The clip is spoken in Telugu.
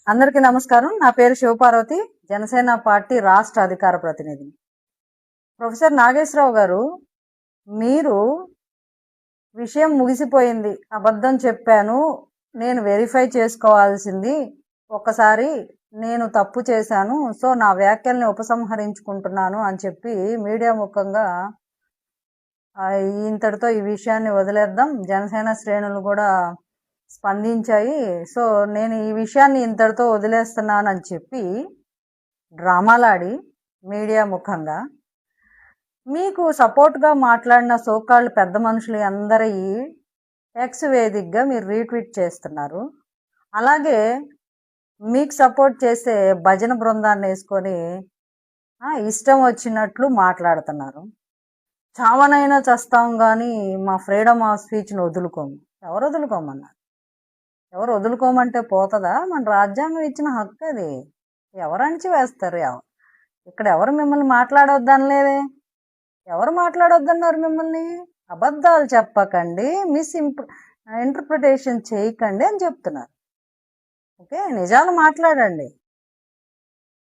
అందరికీ నమస్కారం. నా పేరు శివపార్వతి, జనసేన పార్టీ రాష్ట్ర అధికార ప్రతినిధిని. ప్రొఫెసర్ నాగేశ్వరరావు గారు, మీరు విషయం ముగిసిపోయింది, అబద్ధం చెప్పాను, నేను వెరిఫై చేసుకోవాల్సింది, ఒక్కసారి నేను తప్పు చేశాను, సో నా వ్యాఖ్యల్ని ఉపసంహరించుకుంటున్నాను అని చెప్పి మీడియా ముఖంగా ఇంతటితో ఈ విషయాన్ని వదిలేద్దాం. జనసేన శ్రేణులు కూడా స్పందించాయి. సో నేను ఈ విషయాన్ని ఇంతటితో వదిలేస్తున్నానని చెప్పి డ్రామాలాడి మీడియా ముఖంగా మీకు సపోర్ట్గా మాట్లాడిన సోకాళ్ళు పెద్ద మనుషులు అందరి ఎక్స్ వేదికగా మీరు రీట్వీట్ చేస్తున్నారు. అలాగే మీకు సపోర్ట్ చేసే భజన బృందాన్ని వేసుకొని ఇష్టం వచ్చినట్లు మాట్లాడుతున్నారు. చావనైనా చస్తాం కానీ మా ఫ్రీడమ్ ఆఫ్ స్పీచ్ని వదులుకోము. ఎవరు వదులుకోమన్నారు? ఎవరు వదులుకోమంటే పోతుందా? మన రాజ్యాంగం ఇచ్చిన హక్కు అది. ఎవరు అణిచివేస్తారు? ఇక్కడ ఎవరు మిమ్మల్ని మాట్లాడొద్దనలేదే. ఎవరు మాట్లాడొద్దన్నారు మిమ్మల్ని? అబద్ధాలు చెప్పకండి, ఇంటర్ప్రిటేషన్ చేయకండి అని చెప్తున్నారు. ఓకే, నిజాలు మాట్లాడండి.